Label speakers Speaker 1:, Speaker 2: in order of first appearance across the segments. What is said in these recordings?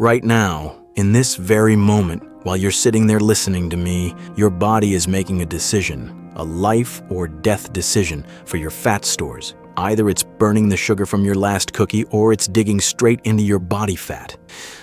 Speaker 1: Right now, in this very moment, while you're sitting there listening to me, your body is making a decision, a life or death decision for your fat stores. Either it's burning the sugar from your last cookie or it's digging straight into your body fat.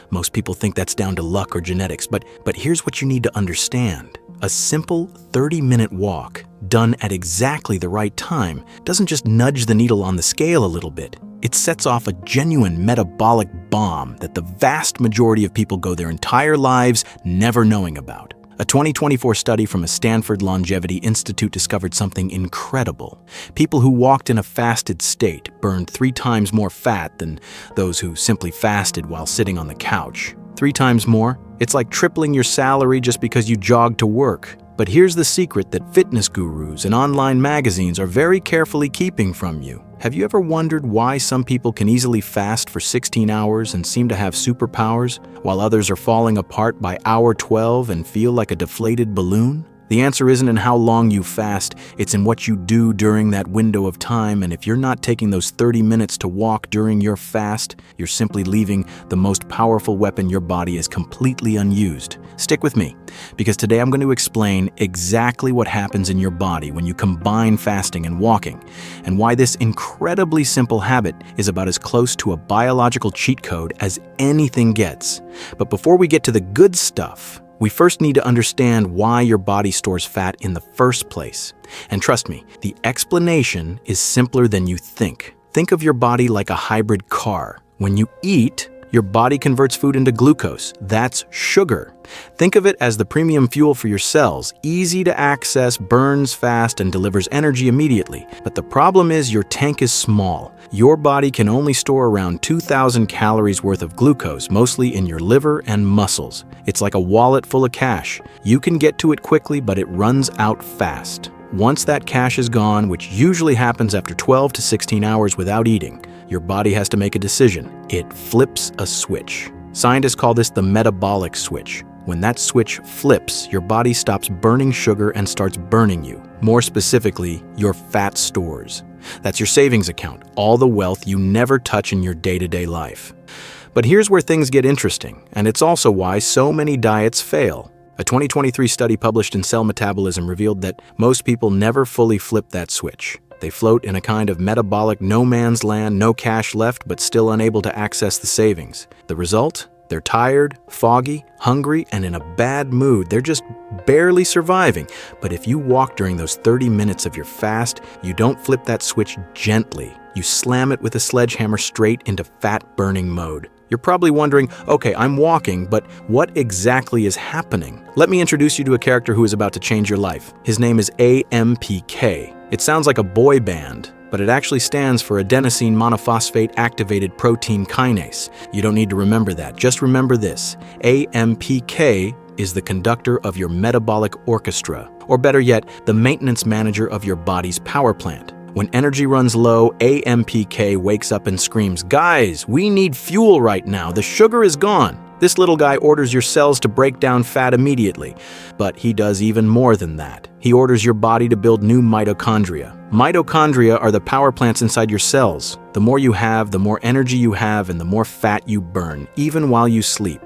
Speaker 1: Most people think that's down to luck or genetics, but here's what you need to understand. A simple 30-minute walk, done at exactly the right time, doesn't just nudge the needle on the scale a little bit. It sets off a genuine metabolic bomb that the vast majority of people go their entire lives never knowing about. A 2024 study from a Stanford Longevity Institute discovered something incredible. People who walked in a fasted state burned 3 times more fat than those who simply fasted while sitting on the couch. 3 times more? It's like tripling your salary just because you jogged to work. But here's the secret that fitness gurus and online magazines are very carefully keeping from you. Have you ever wondered why some people can easily fast for 16 hours and seem to have superpowers, while others are falling apart by hour 12 and feel like a deflated balloon? The answer isn't in how long you fast, it's in what you do during that window of time, and if you're not taking those 30 minutes to walk during your fast, you're simply leaving the most powerful weapon your body is completely unused. Stick with me, because today I'm going to explain exactly what happens in your body when you combine fasting and walking, and why this incredibly simple habit is about as close to a biological cheat code as anything gets. But before we get to the good stuff, we first need to understand why your body stores fat in the first place. And trust me, the explanation is simpler than you think. Think of your body like a hybrid car. When you eat, your body converts food into glucose. That's sugar. Think of it as the premium fuel for your cells, easy to access, burns fast, and delivers energy immediately. But the problem is your tank is small. Your body can only store around 2,000 calories worth of glucose, mostly in your liver and muscles. It's like a wallet full of cash. You can get to it quickly, but it runs out fast. Once that cash is gone, which usually happens after 12 to 16 hours without eating, your body has to make a decision. It flips a switch. Scientists call this the metabolic switch. When that switch flips, your body stops burning sugar and starts burning you. More specifically, your fat stores. That's your savings account, all the wealth you never touch in your day-to-day life. But here's where things get interesting, and it's also why so many diets fail. A 2023 study published in Cell Metabolism revealed that most people never fully flip that switch. They float in a kind of metabolic no man's land, no cash left, but still unable to access the savings. The result? They're tired, foggy, hungry, and in a bad mood. They're just barely surviving. But if you walk during those 30 minutes of your fast, you don't flip that switch gently. You slam it with a sledgehammer straight into fat-burning mode. You're probably wondering, okay, I'm walking, but what exactly is happening? Let me introduce you to a character who is about to change your life. His name is AMPK. It sounds like a boy band, but it actually stands for adenosine monophosphate activated protein kinase. You don't need to remember that. Just remember this. AMPK is the conductor of your metabolic orchestra, or better yet, the maintenance manager of your body's power plant. When energy runs low, AMPK wakes up and screams, "Guys, we need fuel right now. The sugar is gone." This little guy orders your cells to break down fat immediately. But he does even more than that. He orders your body to build new mitochondria. Mitochondria are the power plants inside your cells. The more you have, the more energy you have, and the more fat you burn, even while you sleep.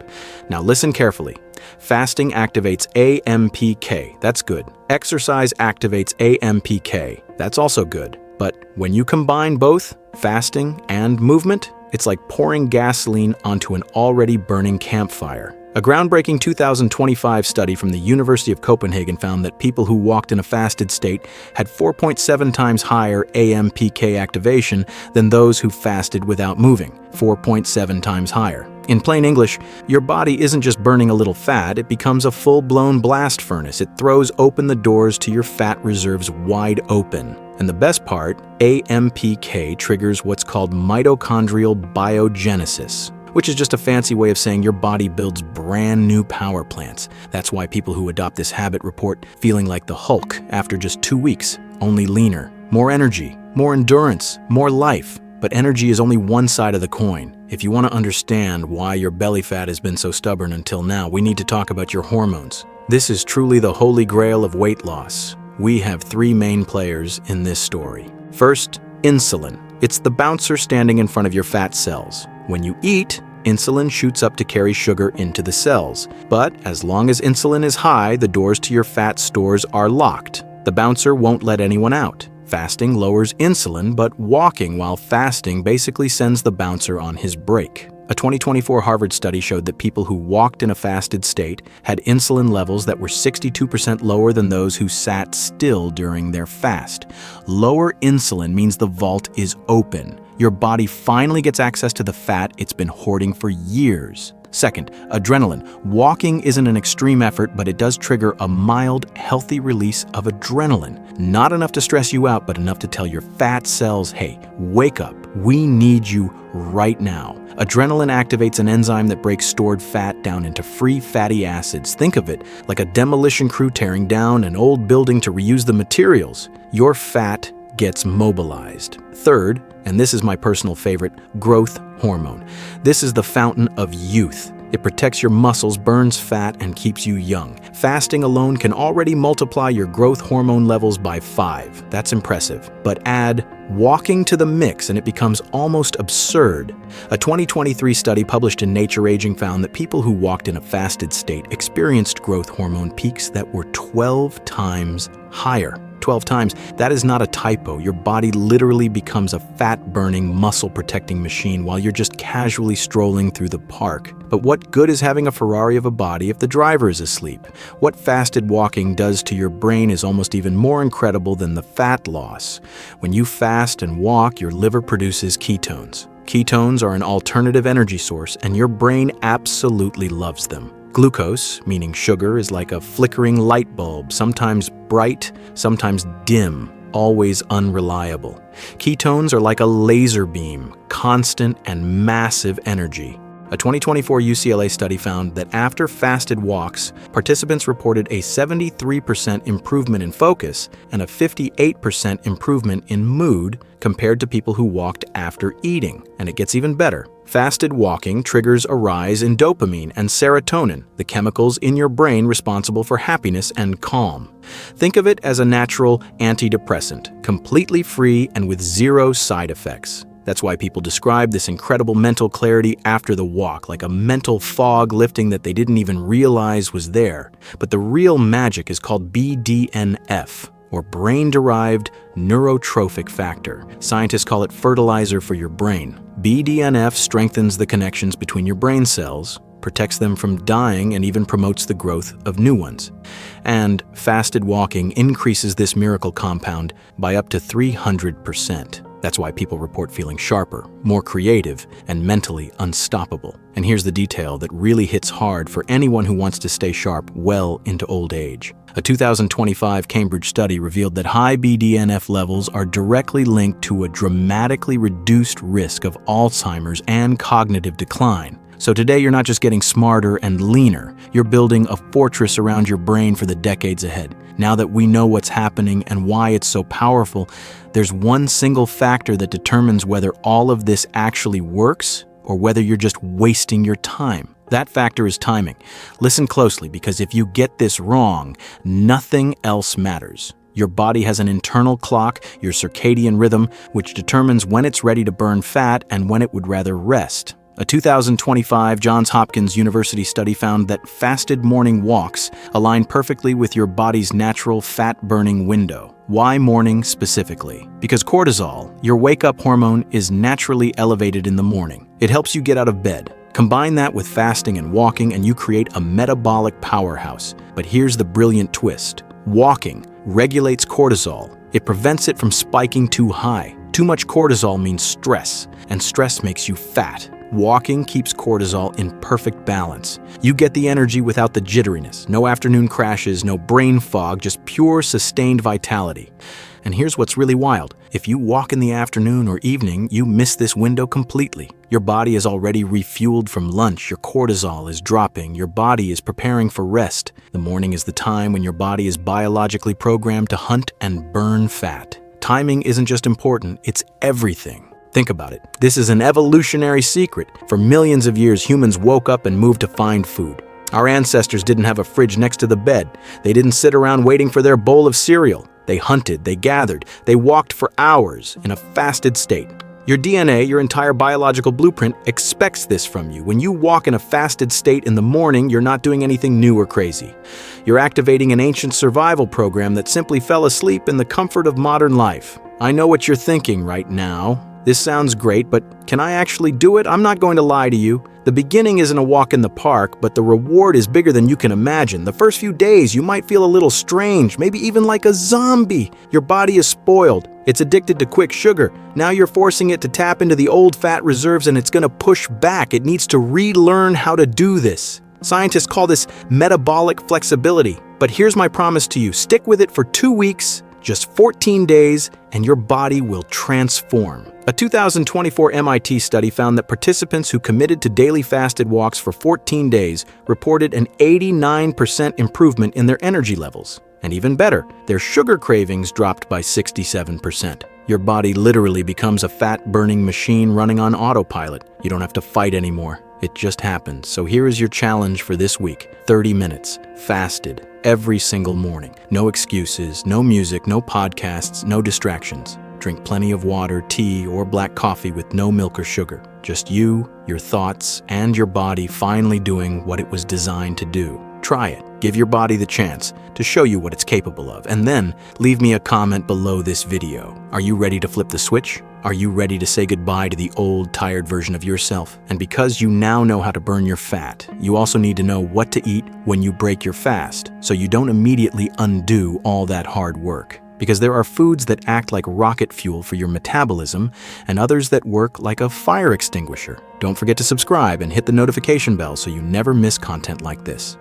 Speaker 1: Now listen carefully. Fasting activates AMPK. That's good. Exercise activates AMPK. That's also good. But when you combine both, fasting and movement, it's like pouring gasoline onto an already burning campfire. A groundbreaking 2025 study from the University of Copenhagen found that people who walked in a fasted state had 4.7 times higher AMPK activation than those who fasted without moving, 4.7 times higher. In plain English, your body isn't just burning a little fat, it becomes a full-blown blast furnace. It throws open the doors to your fat reserves wide open. And the best part, AMPK triggers what's called mitochondrial biogenesis, which is just a fancy way of saying your body builds brand new power plants. That's why people who adopt this habit report feeling like the Hulk after just 2 weeks, only leaner, more energy, more endurance, more life. But energy is only one side of the coin. If you want to understand why your belly fat has been so stubborn until now, we need to talk about your hormones. This is truly the holy grail of weight loss. We have 3 main players in this story. First, insulin. It's the bouncer standing in front of your fat cells. When you eat, insulin shoots up to carry sugar into the cells. But as long as insulin is high, the doors to your fat stores are locked. The bouncer won't let anyone out. Fasting lowers insulin, but walking while fasting basically sends the bouncer on his break. A 2024 Harvard study showed that people who walked in a fasted state had insulin levels that were 62% lower than those who sat still during their fast. Lower insulin means the vault is open. Your body finally gets access to the fat it's been hoarding for years. Second, adrenaline. Walking isn't an extreme effort, but it does trigger a mild, healthy release of adrenaline. Not enough to stress you out, but enough to tell your fat cells, hey, wake up. We need you right now. Adrenaline activates an enzyme that breaks stored fat down into free fatty acids. Think of it like a demolition crew tearing down an old building to reuse the materials. Your fat gets mobilized. Third, and this is my personal favorite, growth hormone. This is the fountain of youth. It protects your muscles, burns fat, and keeps you young. Fasting alone can already multiply your growth hormone levels by 5. That's impressive. But add walking to the mix and it becomes almost absurd. A 2023 study published in Nature Aging found that people who walked in a fasted state experienced growth hormone peaks that were 12 times higher. 12 times. That is not a typo. Your body literally becomes a fat-burning, muscle-protecting machine while you're just casually strolling through the park. But what good is having a Ferrari of a body if the driver is asleep? What fasted walking does to your brain is almost even more incredible than the fat loss. When you fast and walk, your liver produces ketones. Ketones are an alternative energy source, and your brain absolutely loves them. Glucose, meaning sugar, is like a flickering light bulb, sometimes bright, sometimes dim, always unreliable. Ketones are like a laser beam, constant and massive energy. A 2024 UCLA study found that after fasted walks, participants reported a 73% improvement in focus and a 58% improvement in mood compared to people who walked after eating. And it gets even better. Fasted walking triggers a rise in dopamine and serotonin, the chemicals in your brain responsible for happiness and calm. Think of it as a natural antidepressant, completely free and with zero side effects. That's why people describe this incredible mental clarity after the walk, like a mental fog lifting that they didn't even realize was there. But the real magic is called BDNF, or brain-derived neurotrophic factor. Scientists call it fertilizer for your brain. BDNF strengthens the connections between your brain cells, protects them from dying, and even promotes the growth of new ones. And fasted walking increases this miracle compound by up to 300%. That's why people report feeling sharper, more creative, and mentally unstoppable. And here's the detail that really hits hard for anyone who wants to stay sharp well into old age. A 2025 Cambridge study revealed that high BDNF levels are directly linked to a dramatically reduced risk of Alzheimer's and cognitive decline. So today you're not just getting smarter and leaner, you're building a fortress around your brain for the decades ahead. Now that we know what's happening and why it's so powerful, there's one single factor that determines whether all of this actually works or whether you're just wasting your time. That factor is timing. Listen closely, because if you get this wrong, nothing else matters. Your body has an internal clock, your circadian rhythm, which determines when it's ready to burn fat and when it would rather rest. A 2025 Johns Hopkins University study found that fasted morning walks align perfectly with your body's natural fat-burning window. Why morning specifically? Because cortisol, your wake-up hormone, is naturally elevated in the morning. It helps you get out of bed. Combine that with fasting and walking and you create a metabolic powerhouse. But here's the brilliant twist. Walking regulates cortisol. It prevents it from spiking too high. Too much cortisol means stress, and stress makes you fat. Walking keeps cortisol in perfect balance. You get the energy without the jitteriness. No afternoon crashes, no brain fog, just pure sustained vitality. And here's what's really wild. If you walk in the afternoon or evening, you miss this window completely. Your body is already refueled from lunch, your cortisol is dropping, your body is preparing for rest. The morning is the time when your body is biologically programmed to hunt and burn fat. Timing isn't just important, it's everything. Think about it. This is an evolutionary secret. For millions of years, humans woke up and moved to find food. Our ancestors didn't have a fridge next to the bed. They didn't sit around waiting for their bowl of cereal. They hunted, they gathered, they walked for hours in a fasted state. Your DNA, your entire biological blueprint, expects this from you. When you walk in a fasted state in the morning, you're not doing anything new or crazy. You're activating an ancient survival program that simply fell asleep in the comfort of modern life. I know what you're thinking right now. This sounds great, but can I actually do it? I'm not going to lie to you. The beginning isn't a walk in the park, but the reward is bigger than you can imagine. The first few days, you might feel a little strange, maybe even like a zombie. Your body is spoiled. It's addicted to quick sugar. Now you're forcing it to tap into the old fat reserves, and it's going to push back. It needs to relearn how to do this. Scientists call this metabolic flexibility. But here's my promise to you. Stick with it for 2 weeks, just 14 days, and your body will transform. A 2024 MIT study found that participants who committed to daily fasted walks for 14 days reported an 89% improvement in their energy levels. And even better, their sugar cravings dropped by 67%. Your body literally becomes a fat-burning machine running on autopilot. You don't have to fight anymore. It just happens. So here is your challenge for this week. 30 minutes, fasted, every single morning. No excuses, no music, no podcasts, no distractions. Drink plenty of water, tea, or black coffee with no milk or sugar. Just you, your thoughts, and your body finally doing what it was designed to do. Try it. Give your body the chance to show you what it's capable of. And then leave me a comment below this video. Are you ready to flip the switch? Are you ready to say goodbye to the old, tired version of yourself? And because you now know how to burn your fat, you also need to know what to eat when you break your fast, so you don't immediately undo all that hard work. Because there are foods that act like rocket fuel for your metabolism and others that work like a fire extinguisher. Don't forget to subscribe and hit the notification bell so you never miss content like this.